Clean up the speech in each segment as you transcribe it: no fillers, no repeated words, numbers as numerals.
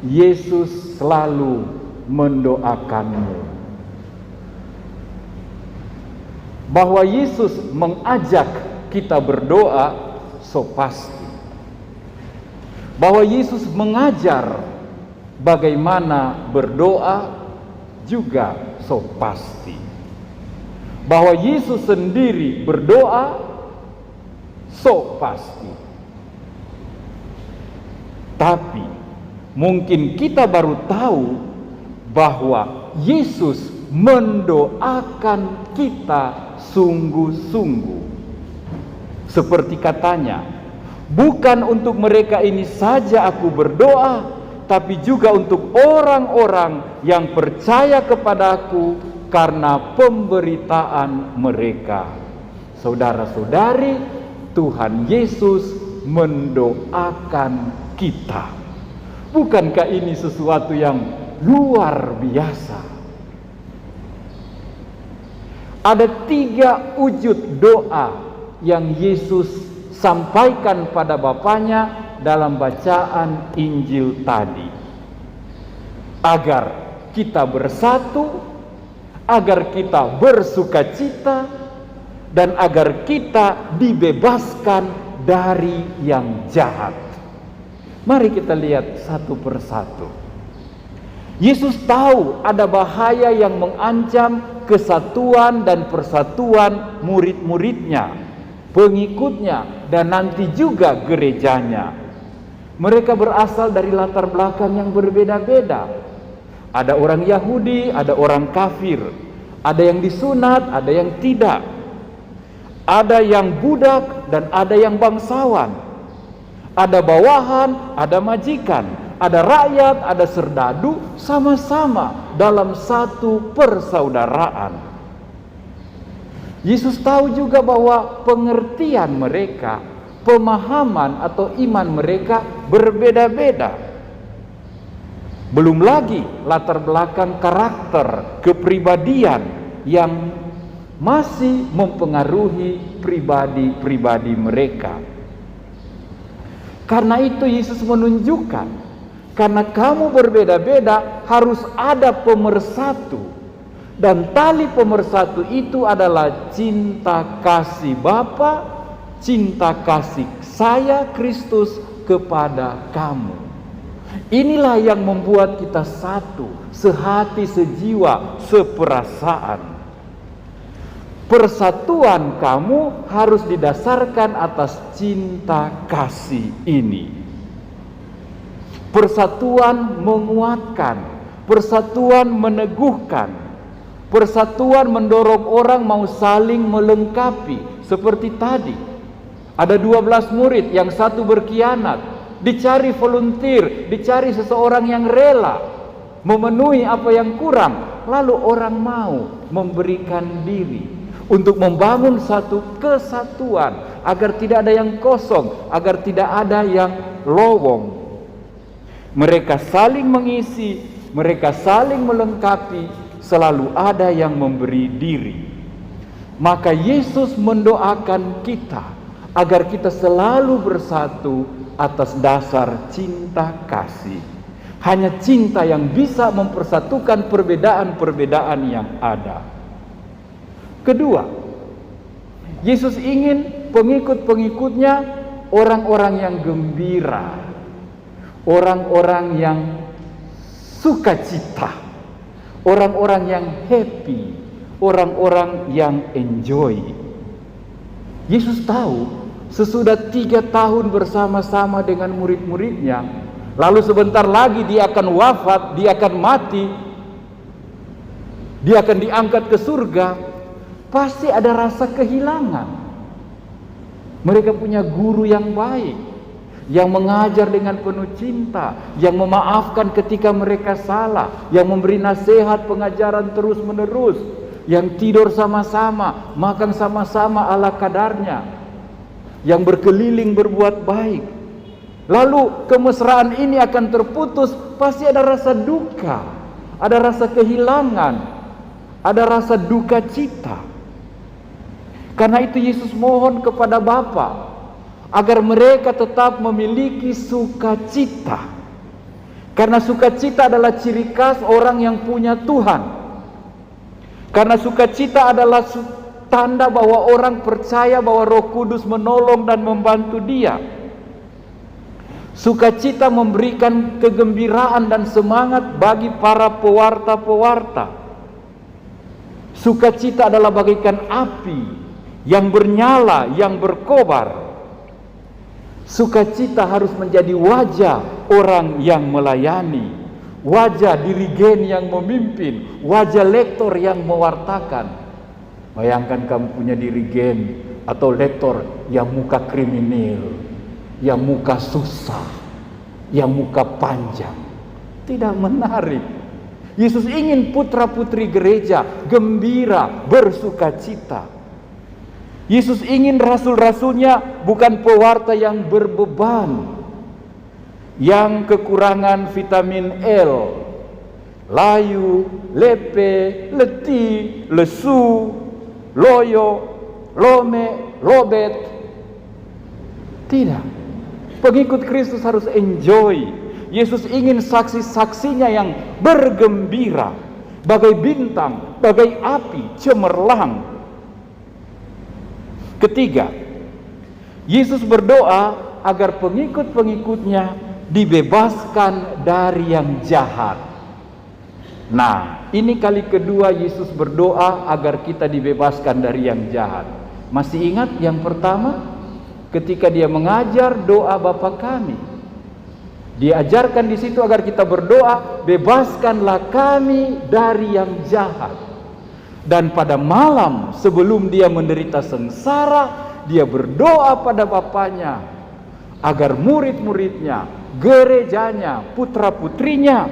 Yesus selalu mendoakanmu. Bahwa Yesus mengajak kita berdoa, so pasti. Bahwa Yesus mengajar bagaimana berdoa, juga so pasti. Bahwa Yesus sendiri berdoa, so pasti. Tapi mungkin kita baru tahu bahwa Yesus mendoakan kita sungguh-sungguh. Seperti katanya, bukan untuk mereka ini saja aku berdoa, tapi juga untuk orang-orang yang percaya kepadaku karena pemberitaan mereka. Saudara-saudari, Tuhan Yesus mendoakan kita. Bukankah ini sesuatu yang luar biasa? Ada 3 wujud doa yang Yesus sampaikan pada Bapanya dalam bacaan Injil tadi. Agar kita bersatu, agar kita bersukacita, dan agar kita dibebaskan dari yang jahat. Mari kita lihat satu persatu. Yesus tahu ada bahaya yang mengancam kesatuan dan persatuan murid-muridnya, pengikutnya, dan nanti juga gerejanya. Mereka berasal dari latar belakang yang berbeda-beda. Ada orang Yahudi, ada orang kafir, ada yang disunat, ada yang tidak, ada yang budak dan ada yang bangsawan, ada bawahan, ada majikan, ada rakyat, ada serdadu, sama-sama dalam satu persaudaraan. Yesus tahu juga bahwa pengertian mereka, pemahaman atau iman mereka berbeda-beda. Belum lagi latar belakang karakter, kepribadian yang masih mempengaruhi pribadi-pribadi mereka. Karena itu Yesus menunjukkan, karena kamu berbeda-beda harus ada pemersatu. Dan tali pemersatu itu adalah cinta kasih Bapa, cinta kasih saya Kristus kepada kamu. Inilah yang membuat kita satu, sehati, sejiwa, seperasaan. Persatuan kamu harus didasarkan atas cinta kasih ini. Persatuan menguatkan, persatuan meneguhkan, persatuan mendorong orang mau saling melengkapi. Seperti tadi, ada 12 murid, yang satu berkhianat. Dicari volunteer, dicari seseorang yang rela memenuhi apa yang kurang. Lalu orang mau memberikan diri untuk membangun satu kesatuan, agar tidak ada yang kosong, agar tidak ada yang lowong. Mereka saling mengisi, mereka saling melengkapi, selalu ada yang memberi diri. Maka Yesus mendoakan kita agar kita selalu bersatu atas dasar cinta kasih. Hanya cinta yang bisa mempersatukan perbedaan-perbedaan yang ada. Kedua, Yesus ingin pengikut-pengikutnya orang-orang yang gembira, orang-orang yang sukacita, orang-orang yang happy, orang-orang yang enjoy. Yesus tahu sesudah 3 tahun bersama-sama dengan murid-muridnya, lalu sebentar lagi dia akan wafat, dia akan mati, dia akan diangkat ke surga. Pasti ada rasa kehilangan. Mereka punya guru yang baik, yang mengajar dengan penuh cinta, yang memaafkan ketika mereka salah, yang memberi nasihat pengajaran terus menerus, yang tidur sama-sama, makan sama-sama ala kadarnya, yang berkeliling berbuat baik. Lalu kemesraan ini akan terputus, pasti ada rasa duka, ada rasa kehilangan, ada rasa duka cita. Karena itu Yesus mohon kepada Bapa agar mereka tetap memiliki sukacita. Karena sukacita adalah ciri khas orang yang punya Tuhan. Karena sukacita adalah tanda bahwa orang percaya bahwa Roh Kudus menolong dan membantu dia. Sukacita memberikan kegembiraan dan semangat bagi para pewarta-pewarta. Sukacita adalah bagaikan api yang bernyala, yang berkobar. Sukacita harus menjadi wajah orang yang melayani, wajah dirigen yang memimpin, wajah lektor yang mewartakan. Bayangkan kamu punya dirigen atau lektor yang muka kriminal, yang muka susah, yang muka panjang. Tidak menarik. Yesus ingin putra-putri gereja gembira, bersukacita. Yesus ingin rasul-rasulnya bukan pewarta yang berbeban, yang kekurangan vitamin L, layu, lepe, letih, lesu, loyo, lome, lobet. Tidak. Pengikut Kristus harus enjoy. Yesus ingin saksi-saksinya yang bergembira, bagai bintang, bagai api cemerlang. Ketiga, Yesus berdoa agar pengikut-pengikutnya dibebaskan dari yang jahat. Nah, ini kali kedua Yesus berdoa agar kita dibebaskan dari yang jahat. Masih ingat yang pertama? Ketika dia mengajar doa Bapa kami, dia ajarkan di situ agar kita berdoa, bebaskanlah kami dari yang jahat. Dan pada malam sebelum dia menderita sengsara, dia berdoa pada Bapanya agar murid-muridnya, gerejanya, putra-putrinya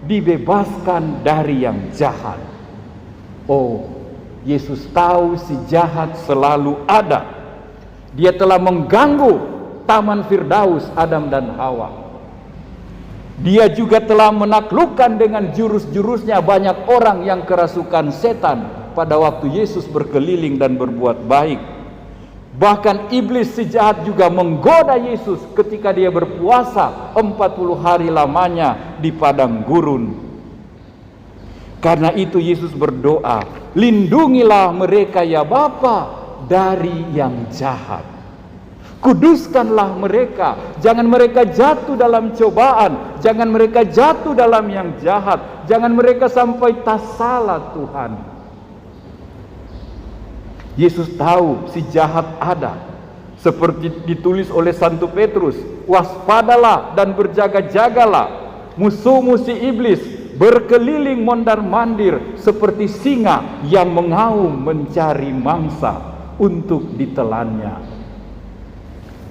dibebaskan dari yang jahat. Oh, Yesus tahu si jahat selalu ada. Dia telah mengganggu Taman Firdaus Adam dan Hawa. Dia juga telah menaklukkan dengan jurus-jurusnya banyak orang yang kerasukan setan pada waktu Yesus berkeliling dan berbuat baik. Bahkan iblis si jahat juga menggoda Yesus ketika dia berpuasa 40 hari lamanya di padang gurun. Karena itu Yesus berdoa, lindungilah mereka ya Bapa dari yang jahat. Kuduskanlah mereka, jangan mereka jatuh dalam cobaan, jangan mereka jatuh dalam yang jahat, jangan mereka sampai tak salah Tuhan. Yesus tahu si jahat ada. Seperti ditulis oleh Santo Petrus, waspadalah dan berjaga-jagalah. Musuh-musuh iblis berkeliling mondar-mandir seperti singa yang mengaum mencari mangsa untuk ditelannya.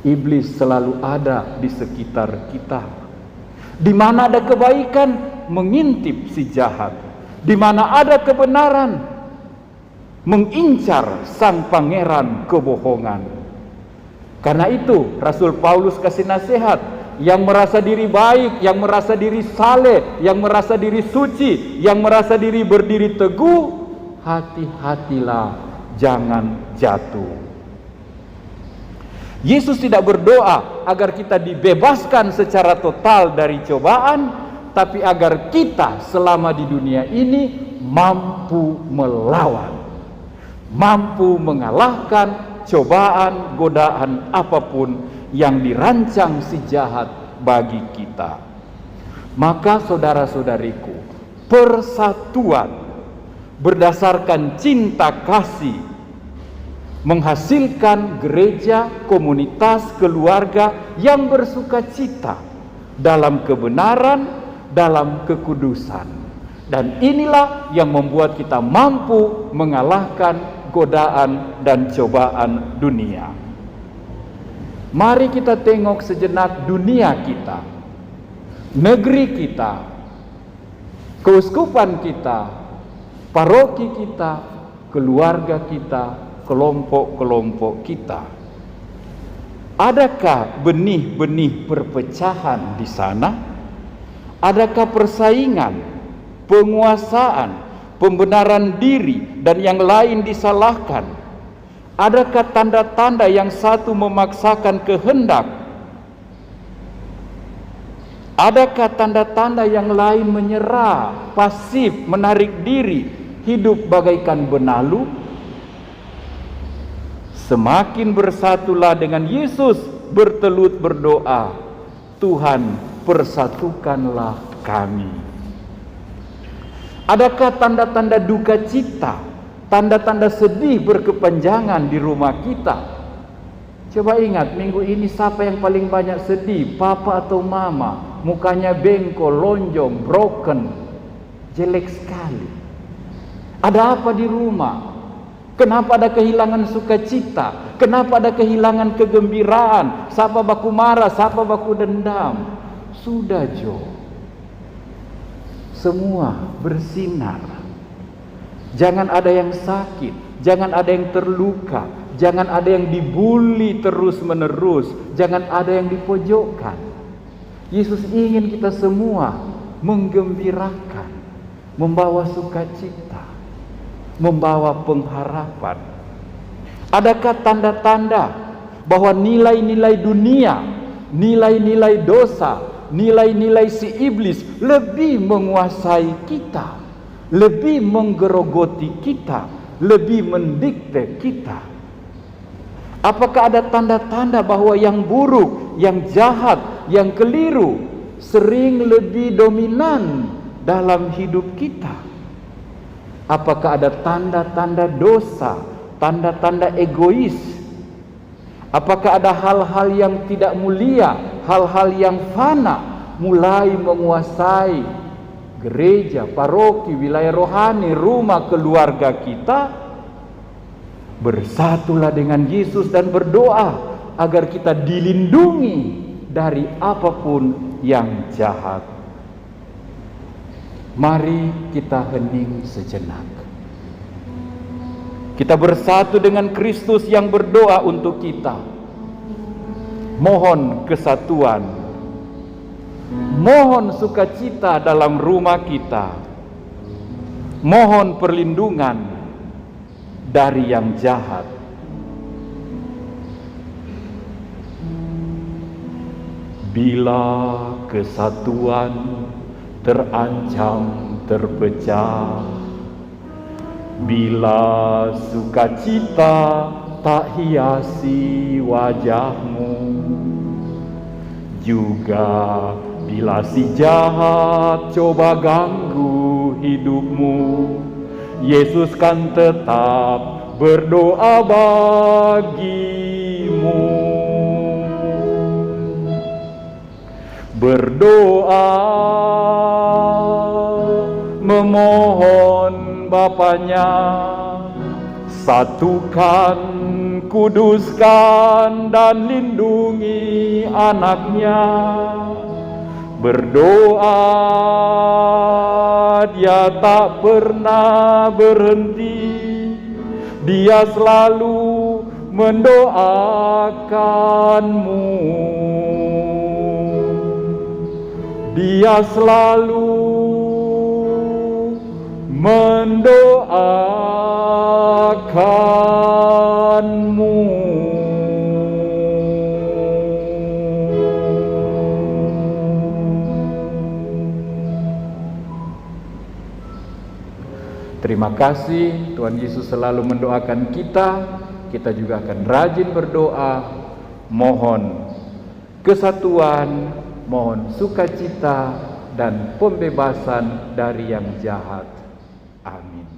Iblis selalu ada di sekitar kita. Di mana ada kebaikan, mengintip si jahat. Di mana ada kebenaran, mengincar sang pangeran kebohongan. Karena itu Rasul Paulus kasih nasihat, yang merasa diri baik, yang merasa diri saleh, yang merasa diri suci, yang merasa diri berdiri teguh, hati-hatilah jangan jatuh. Yesus tidak berdoa agar kita dibebaskan secara total dari cobaan, tapi agar kita selama di dunia ini mampu melawan, mampu mengalahkan cobaan, godaan apapun yang dirancang si jahat bagi kita. Maka saudara-saudariku, persatuan berdasarkan cinta kasih menghasilkan gereja, komunitas, keluarga yang bersukacita dalam kebenaran, dalam kekudusan. Dan inilah yang membuat kita mampu mengalahkan godaan dan cobaan dunia. Mari kita tengok sejenak dunia kita, negeri kita, keuskupan kita, paroki kita, keluarga kita, kelompok-kelompok kita. Adakah benih-benih perpecahan di sana? Adakah persaingan, penguasaan, pembenaran diri dan yang lain disalahkan? Adakah tanda-tanda yang satu memaksakan kehendak Adakah tanda-tanda yang lain menyerah, pasif, menarik diri, hidup bagaikan benalu? Semakin bersatulah dengan Yesus, bertelut berdoa, Tuhan persatukanlah kami. Adakah tanda-tanda duka cita, tanda-tanda sedih berkepanjangan di rumah kita? Coba ingat, minggu ini siapa yang paling banyak sedih? Papa atau mama? Mukanya bengkok, lonjong, broken, jelek sekali. Ada apa di rumah? Kenapa ada kehilangan sukacita? Kenapa ada kehilangan kegembiraan? Siapa baku marah, siapa baku dendam? Sudah Jo, semua bersinar. Jangan ada yang sakit, jangan ada yang terluka, jangan ada yang dibully terus menerus, jangan ada yang dipojokkan. Yesus ingin kita semua menggembirakan, membawa sukacita, membawa pengharapan. Adakah tanda-tanda bahwa nilai-nilai dunia, nilai-nilai dosa, nilai-nilai si iblis lebih menguasai kita, lebih menggerogoti kita, lebih mendikte kita? Apakah ada tanda-tanda bahwa yang buruk, yang jahat, yang keliru sering lebih dominan dalam hidup kita? Apakah ada tanda-tanda dosa, tanda-tanda egois? Apakah ada hal-hal yang tidak mulia, hal-hal yang fana mulai menguasai gereja, paroki, wilayah rohani, rumah, keluarga kita? Bersatulah dengan Yesus dan berdoa agar kita dilindungi dari apapun yang jahat. Mari kita hening sejenak. Kita bersatu dengan Kristus yang berdoa untuk kita. Mohon kesatuan, mohon sukacita dalam rumah kita, mohon perlindungan dari yang jahat. Bila kesatuan terancam terpecah, bila sukacita tak hiasi wajahmu, juga bila si jahat coba ganggu hidupmu, Yesus kan tetap berdoa bagimu. Berdoa memohon Bapanya, satukan, kuduskan dan lindungi anaknya. Berdoa dia tak pernah berhenti, dia selalu mendoakanmu. Dia selalu mendoakanmu. Terima kasih, Tuhan Yesus selalu mendoakan kita. Kita juga akan rajin berdoa, mohon kesatuan, mohon sukacita dan pembebasan dari yang jahat. Amin.